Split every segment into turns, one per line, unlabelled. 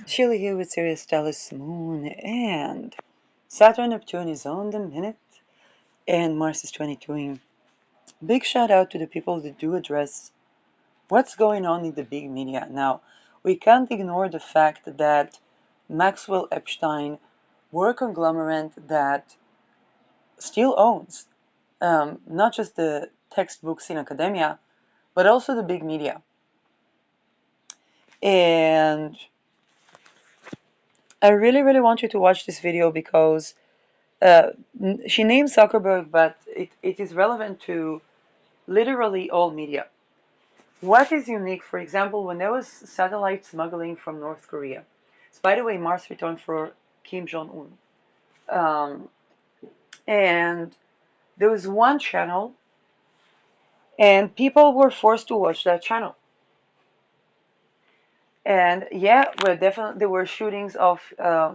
Sheila here with Sirius Stellus Moon, and Saturn Neptune is on the minute, and Mars is 22ing. Big shout out to the people that do address what's going on in the big media. Now, we can't ignore the fact that Maxwell Epstein were a conglomerate that still owns not just the textbooks in academia, but also the big media. And I really, really want you to watch this video because she named Zuckerberg, but it is relevant to literally all media. What is unique, for example, when there was satellite smuggling from North Korea? So, by the way, Mars returned for Kim Jong-un. And there was one channel, and people were forced to watch that channel. And yeah, well, definitely there were shootings of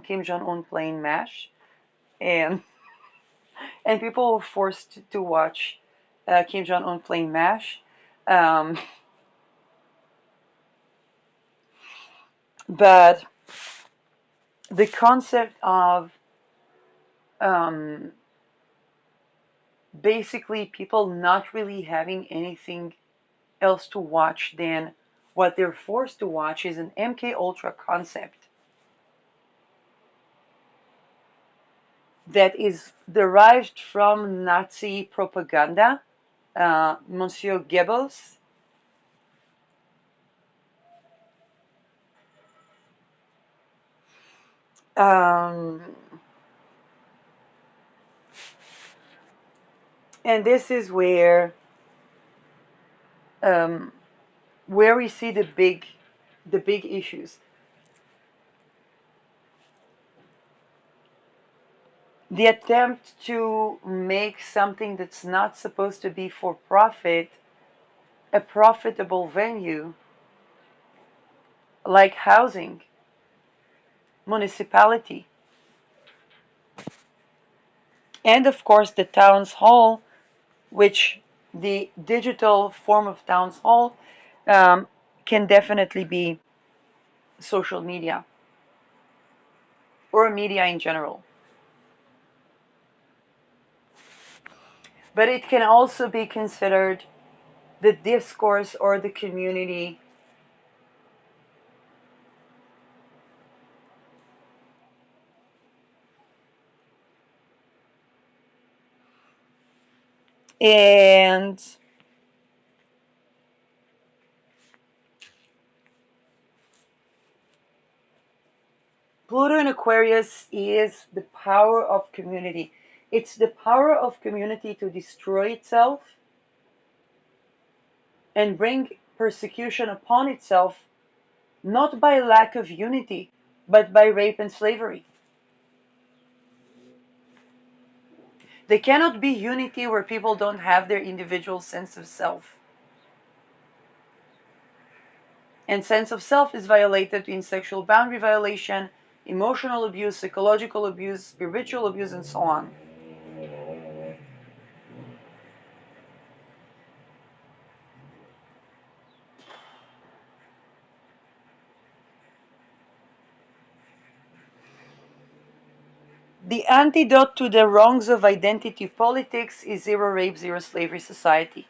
Kim Jong-un playing MASH, and people were forced to watch Kim Jong-un playing MASH. Um, but the concept of um, basically people not really having anything else to watch than what they're forced to watch is an MK Ultra concept that is derived from Nazi propaganda. Monsieur Goebbels um, and this is um, where we see the big issues. The attempt to make something that's not supposed to be for profit a profitable venue, like housing, municipality, and of course the town's hall, which the digital form of town's hall um, can definitely be social media or media in general. But it can also be considered the discourse or the community. And Pluto in Aquarius is the power of community. It's the power of community to destroy itself and bring persecution upon itself, not by lack of unity, but by rape and slavery. There cannot be unity where people don't have their individual sense of self. And sense of self is violated in sexual boundary violation, emotional abuse, psychological abuse, spiritual abuse, and so on. The antidote to the wrongs of identity politics is zero rape, zero slavery society.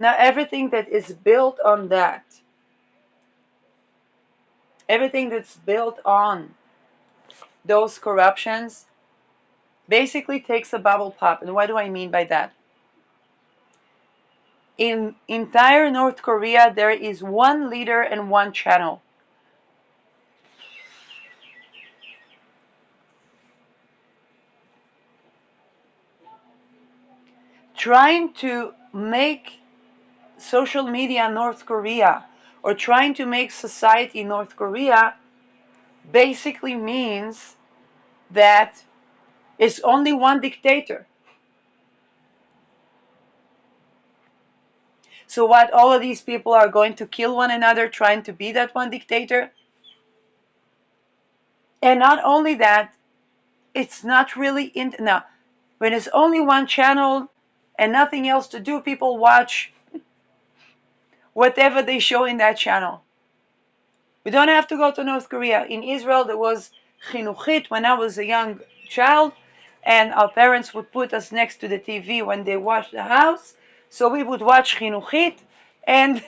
Now, everything that is built on that, everything that's built on those corruptions, basically takes a bubble pop. And what do I mean by that? In entire North Korea, there is one leader and one channel. Trying to make social media North Korea or trying to make society North Korea basically means that it's only one dictator. So what, all of these people are going to kill one another trying to be that one dictator? And not only that, it's not really in now. When it's only one channel and nothing else to do, people watch whatever they show in that channel. We don't have to go to North Korea. In Israel, there was chinuchit when I was a young child, and our parents would put us next to the TV when they watched the house. So we would watch chinuchit, and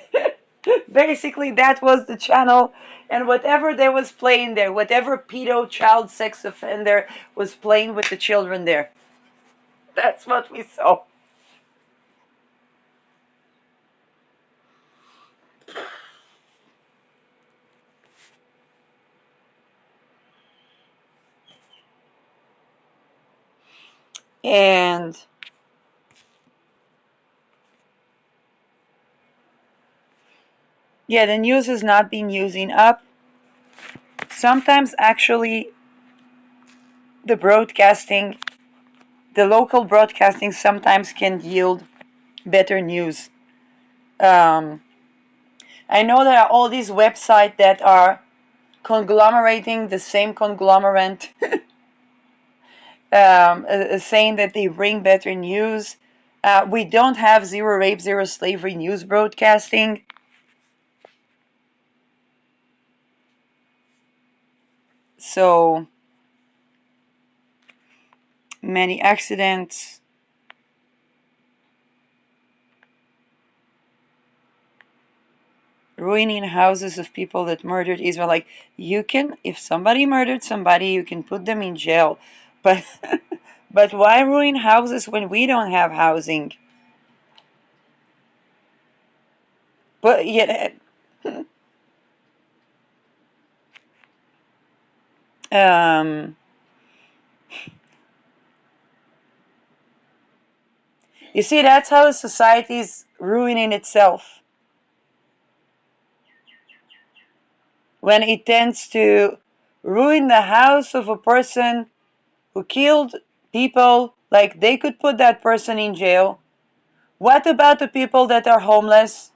basically that was the channel. And whatever there was playing there, whatever pedo child sex offender was playing with the children there, that's what we saw. And yeah, the news has not been using up. Sometimes actually the broadcasting, the local broadcasting sometimes can yield better news. Um, I know there are all these websites that are conglomerating the same conglomerate, saying that they bring better news. We don't have zero rape, zero slavery news broadcasting. So many accidents. Ruining houses of people that murdered Israel. Like, you can, if somebody murdered somebody, you can put them in jail. But but why ruin houses when we don't have housing? But yet, um, you see, that's how a society is ruining itself. When it tends to ruin the house of a person who killed people, like they could put that person in jail. What about the people that are homeless?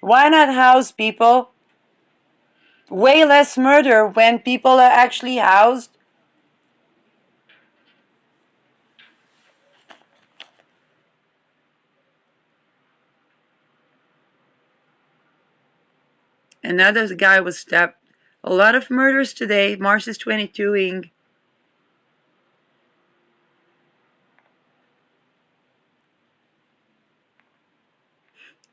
Why not house people? Way less murder when people are actually housed. Another guy was stabbed. A lot of murders today. Mars is 22ing.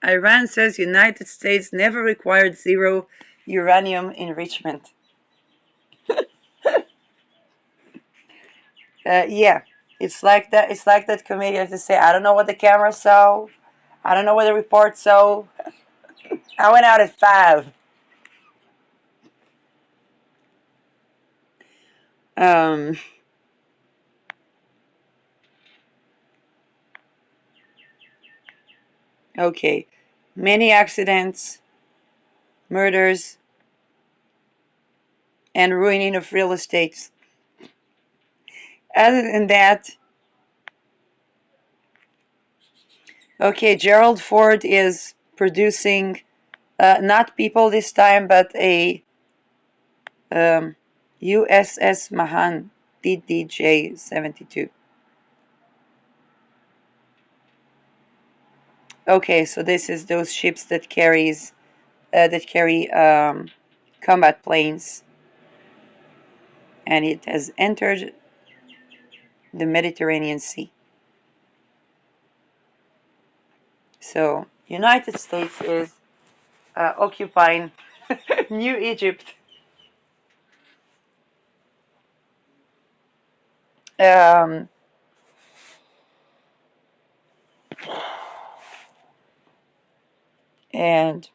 Iran says United States never required zero uranium enrichment. Yeah, it's like that. It's like that comedian to say, "I don't know what the camera saw. I don't know what the report saw. I went out at 5." Um, okay, many accidents, murders, and ruining of real estates. Other than that, okay, Gerald Ford is producing not people this time, but a USS Mahan DDJ-72. Okay, so this is those ships that carry combat planes, and it has entered the Mediterranean Sea. So United States is occupying New Egypt. Um, and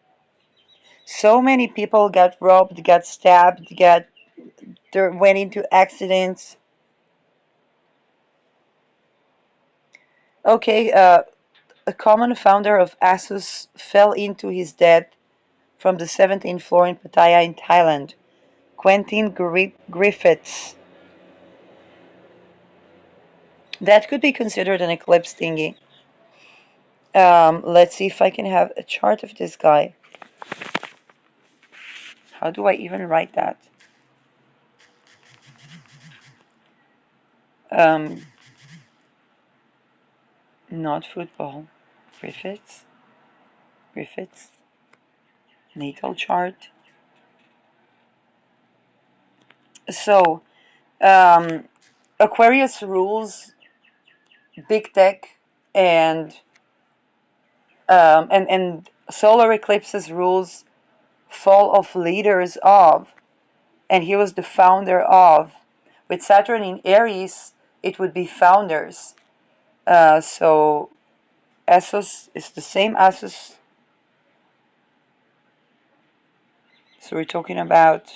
so many people got robbed, got stabbed, went into accidents. Okay, a common founder of ASUS fell into his death from the 17th floor in Pattaya in Thailand. Quentin Griffiths. That could be considered an eclipse thingy. Let's see if I can have a chart of this guy. How do I even write that? Um, Not football. Griffiths. Griffiths. Natal chart. So, um, Aquarius rules big tech and and solar eclipses rules fall of leaders of, and he was the founder of. With Saturn in Aries, it would be founders. So Assos is the same Assos. So we're talking about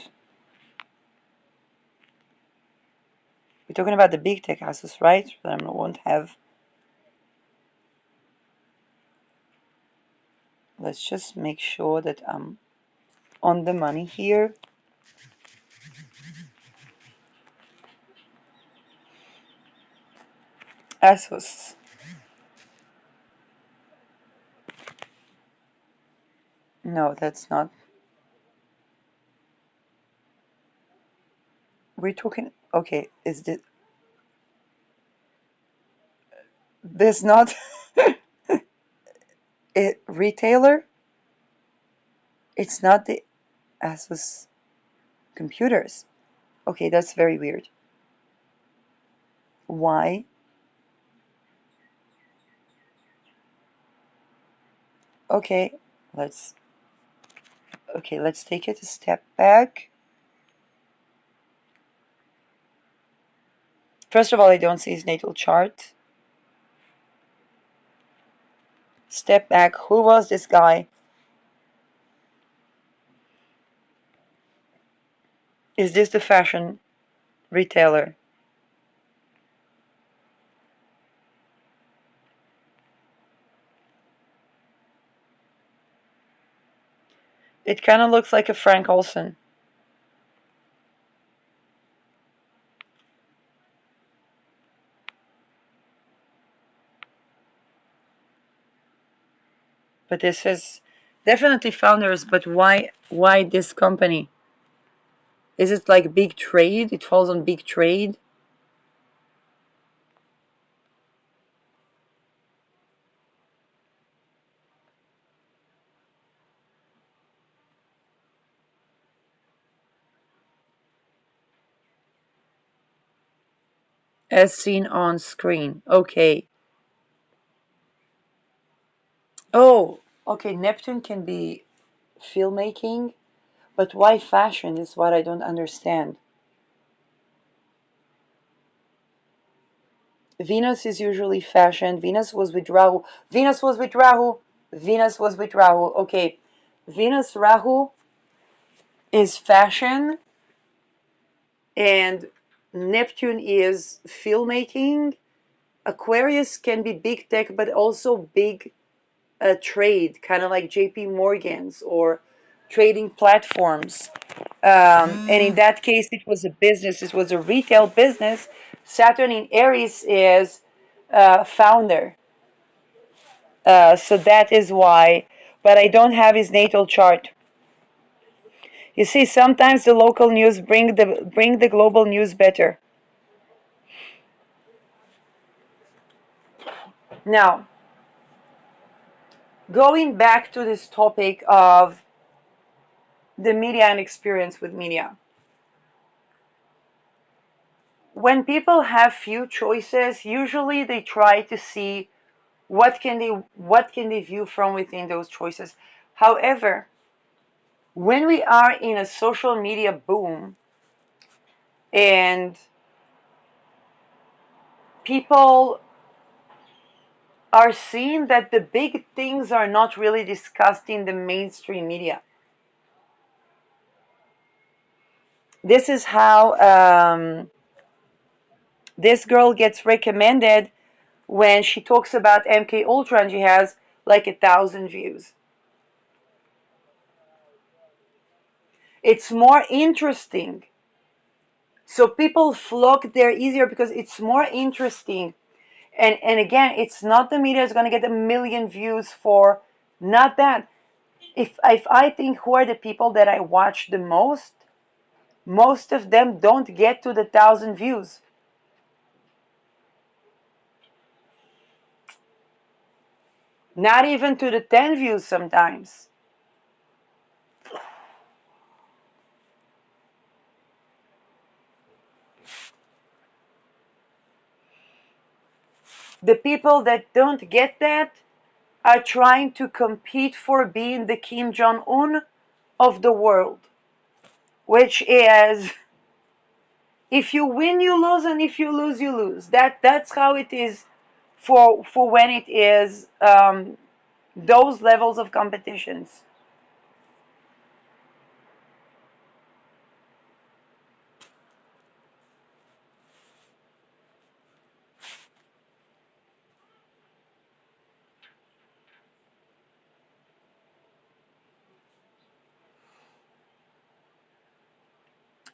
the big tech Assos, right? But I won't have. Let's just make sure that I'm on the money here. Assos. No, that's not. We're talking. Okay, is this not a retailer? It's not the Asus computers. Okay, that's very weird. Why? Okay, let's let's take it a step back. First of all, I don't see his natal chart. Step back. Who was this guy? Is this the fashion retailer? It kind of looks like a Frank Olson. But this is definitely founders, but why this company? Is it like big trade? It falls on big trade? As seen on screen. Okay. Oh, okay. Neptune can be filmmaking, but why fashion is what I don't understand. Venus is usually fashion. Venus was with Rahu. Venus was with Rahu. Venus was with Rahu. Okay. Venus Rahu is fashion, and Neptune is filmmaking. Aquarius can be big tech, but also big trade, kind of like JP Morgan's or trading platforms. And in that case, it was a business, it was a retail business. Saturn in Aries is founder. So that is why. But I don't have his natal chart. You see, sometimes the local news bring the global news better. Now, going back to this topic of the media and experience with media. When people have few choices, usually they try to see what can they view from within those choices. However, when we are in a social media boom and people are seeing that the big things are not really discussed in the mainstream media. This is how this girl gets recommended when she talks about MK Ultra and she has like 1,000 views. It's more interesting. So people flock there easier because it's more interesting. And again, it's not the media is going to get a million views for not that. If I think who are the people that I watch the most of them don't get to the 1,000 views. Not even to the 10 views sometimes. The people that don't get that are trying to compete for being the Kim Jong Un of the world, which is if you win you lose, and if you lose you lose. That's how it is for when it is those levels of competitions.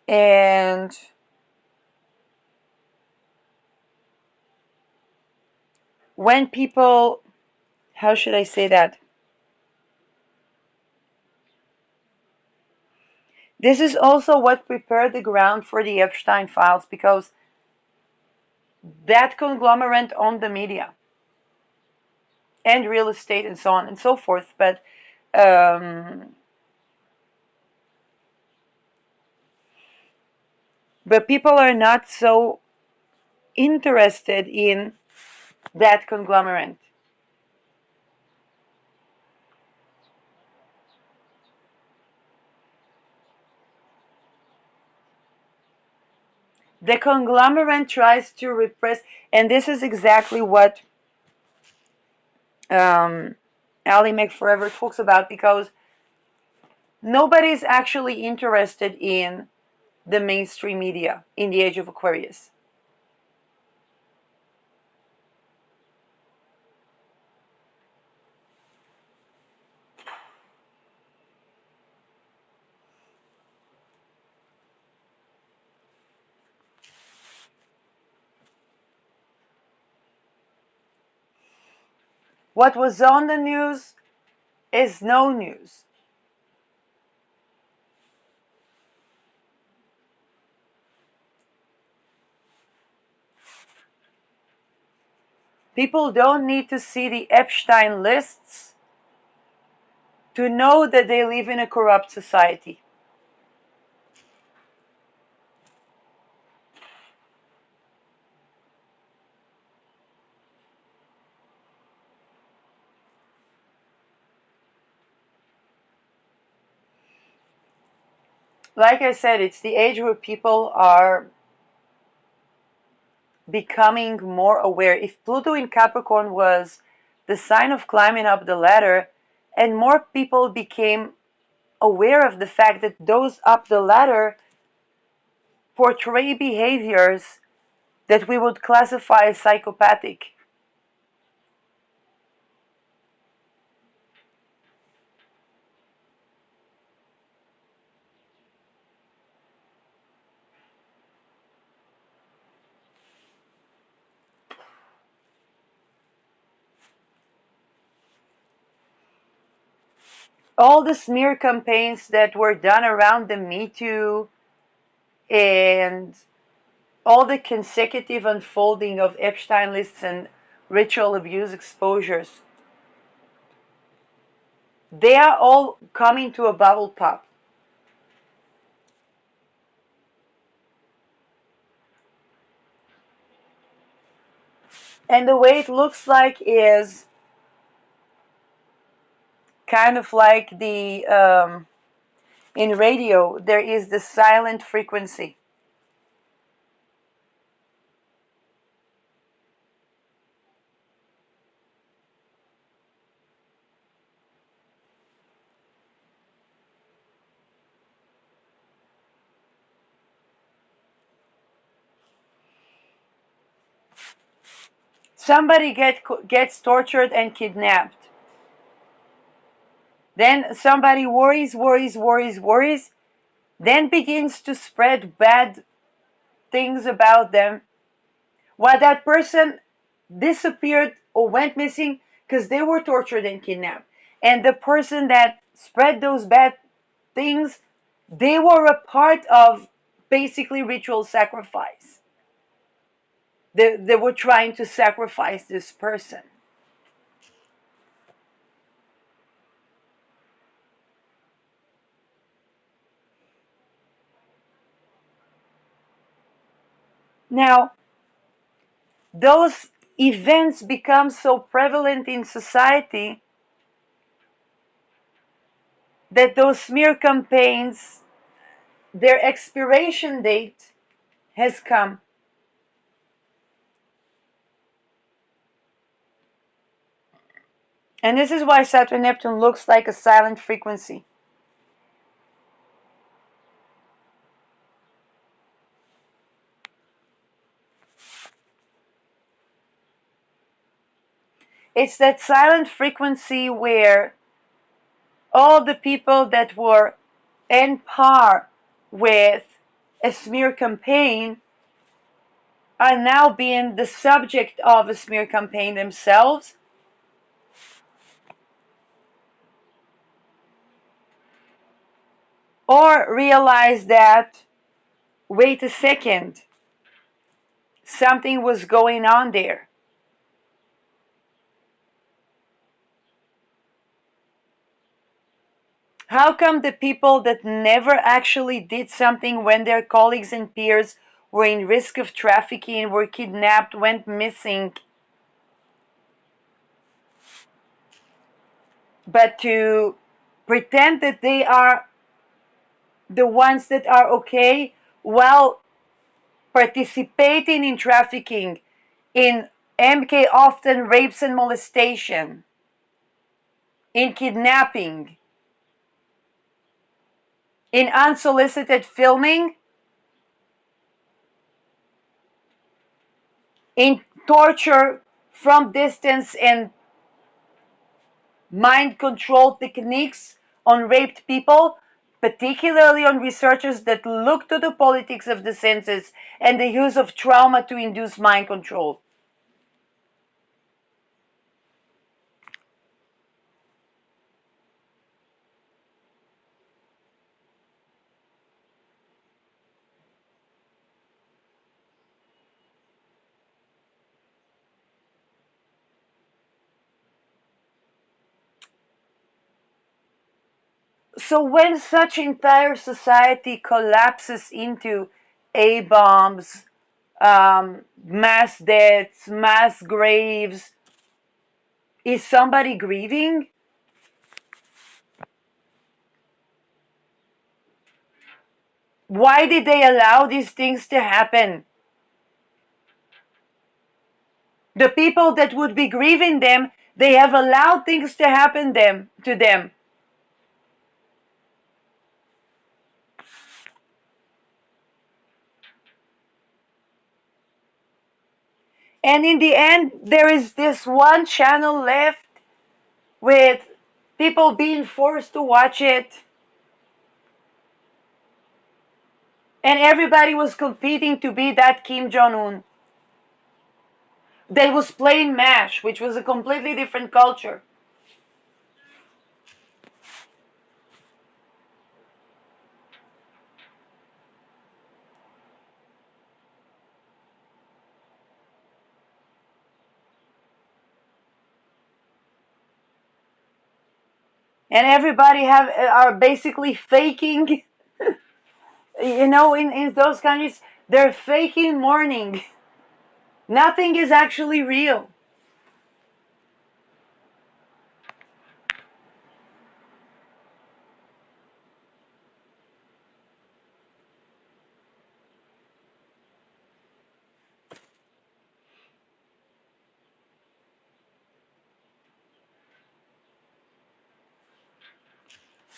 And when people, how should I say that? This is also what prepared the ground for the Epstein files, because that conglomerate owned the media and real estate and so on and so forth. Um, but people are not so interested in that conglomerate. The conglomerate tries to repress, and this is exactly what Ally McForever talks about, because nobody's actually interested in the mainstream media in the age of Aquarius. What was on the news is no news. People don't need to see the Epstein lists to know that they live in a corrupt society. Like I said, it's the age where people are becoming more aware. If Pluto in Capricorn was the sign of climbing up the ladder, and more people became aware of the fact that those up the ladder portray behaviors that we would classify as psychopathic. All the smear campaigns that were done around the Me Too and all the consecutive unfolding of Epstein lists and ritual abuse exposures, they are all coming to a bubble pop. And the way it looks like is kind of like in radio, there is the silent frequency. Somebody gets tortured and kidnapped. Then somebody worries, worries, worries, worries, then begins to spread bad things about them. While that person disappeared or went missing because they were tortured and kidnapped. And the person that spread those bad things, they were a part of basically ritual sacrifice. They were trying to sacrifice this person. Now, those events become so prevalent in society that those smear campaigns, their expiration date has come. And this is why Saturn Neptune looks like a silent frequency. It's that silent frequency where all the people that were in par with a smear campaign are now being the subject of a smear campaign themselves, or realize that, wait a second, something was going on there. How come the people that never actually did something when their colleagues and peers were in risk of trafficking, were kidnapped, went missing, but to pretend that they are the ones that are okay while participating in trafficking, in MK often rapes and molestation, in kidnapping, in unsolicited filming, in torture from distance and mind control techniques on raped people, particularly on researchers that look to the politics of the senses and the use of trauma to induce mind control. So when such entire society collapses into A bombs, mass deaths, mass graves, is somebody grieving? Why did they allow these things to happen? The people that would be grieving them, they have allowed things to happen to them. And in the end, there is this one channel left with people being forced to watch it. And everybody was competing to be that Kim Jong-un. They was playing MASH, which was a completely different culture. And everybody are basically faking, in those countries, they're faking mourning. Nothing is actually real.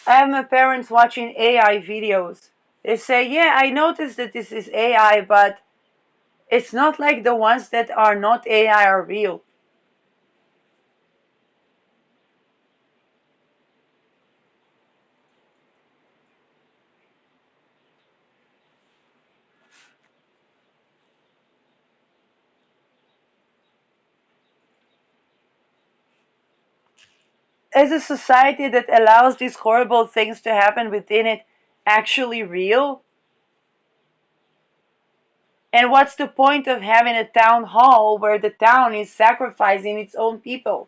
I have my parents watching AI videos. They say, yeah, I noticed that this is AI, but it's not like the ones that are not AI are real. is a society that allows these horrible things to happen within it actually real? And what's the point of having a town hall where the town is sacrificing its own people?